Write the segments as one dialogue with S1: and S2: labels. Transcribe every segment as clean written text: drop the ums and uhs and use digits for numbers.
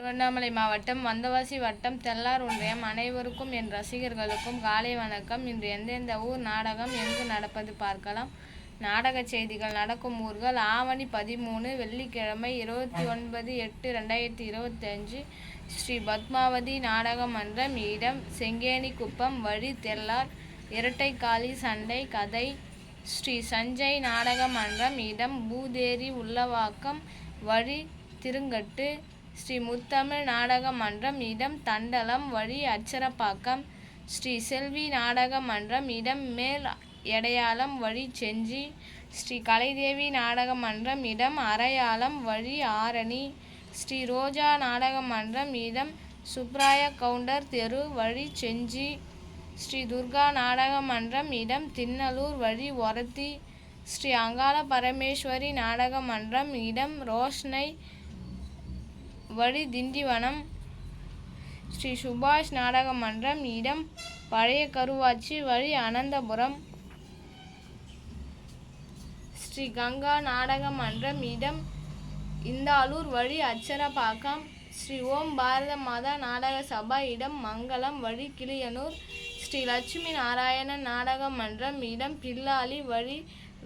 S1: திருவண்ணாமலை மாவட்டம் வந்தவாசி வட்டம் தெள்ளார் ஒன்றியம் அனைவருக்கும் என் ரசிகர்களுக்கும் காலை வணக்கம். இன்று எந்தெந்த ஊர் நாடகம் எங்கு நடப்பது பார்க்கலாம். நாடக செய்திகள். நடக்கும் ஊர்கள்: ஆவணி 13 வெள்ளிக்கிழமை 29/8/2025 ஸ்ரீ பத்மாவதி நாடக மன்றம், இடம் செங்கேணிக்குப்பம், வழி தெள்ளார். இரட்டைக்காளி சண்டை கதை ஸ்ரீ சஞ்சய் நாடக மன்றம், இடம் பூதேரி உள்ளவாக்கம், வழி திருங்கட்டு. ஸ்ரீ முத்தமிழ் நாடக மன்றம், இடம் தண்டலம், வழி அச்சரப்பாக்கம். ஸ்ரீ செல்வி நாடக மன்றம், இடம் மேல் எடையாளம், வழி செஞ்சி. ஸ்ரீ கலைதேவி நாடக மன்றம், இடம் அரையாளம், வழி ஆரணி. ஸ்ரீ ரோஜா நாடக மன்றம், இடம் சுப்ராய கவுண்டர் தெரு, வழி செஞ்சி. ஸ்ரீ துர்கா நாடக மன்றம், இடம் திண்ணலூர், வழி ஒரத்தி. ஸ்ரீ அங்காள பரமேஸ்வரி நாடக மன்றம், இடம் ரோஷ்னை, வழி திண்டிவனம். ஸ்ரீ சுபாஷ் நாடக மன்றம், இடம் பழைய கருவாச்சி, வழி அனந்தபுரம். ஸ்ரீ கங்கா நாடக மன்றம், இடம் இந்தாலூர், வழி அச்சரப்பாக்கம். ஸ்ரீ ஓம் பாரத மாதா நாடக சபா, இடம் மங்கலம், வழி கிளியனூர். ஸ்ரீ லட்சுமி நாராயணன் நாடக மன்றம், இடம் பில்லாளி, வழி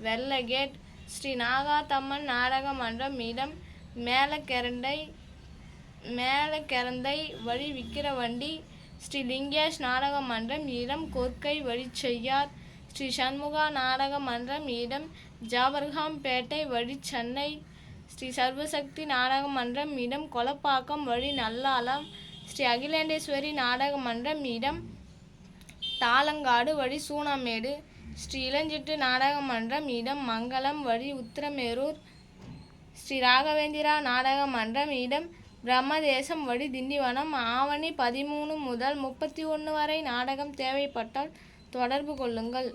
S1: வெள்ளகேட். ஸ்ரீ நாகாத்தம்மன் நாடக மன்றம், இடம் மேலக்கெரந்தை, வழி விக்கிரவண்டி. ஸ்ரீ லிங்கேஷ் நாடக மன்றம், இடம் கொற்கை, வழி செய்யார். ஸ்ரீ சண்முகா நாடக மன்றம், இடம் ஜாபர்காம்பேட்டை, வழி சென்னை. ஸ்ரீ சர்வசக்தி நாடக மன்றம், இடம் கொலப்பாக்கம், வழி நல்லாலம். ஸ்ரீ அகிலேண்டேஸ்வரி நாடக மன்றம், இடம் தாளங்காடு, வழி சூனாமேடு. ஸ்ரீ இளஞ்சிட்டு நாடக மன்றம், இடம் மங்கலம், வழி உத்திரமேரூர். ஸ்ரீ ராகவேந்திரா நாடக மன்றம், இடம் பிரம்மதேசம், வழி திண்டிவனம். ஆவணி 13 முதல் 31 வரை நாடகம் தேவைப்பட்டால் தொடர்பு கொள்ளுங்கள்.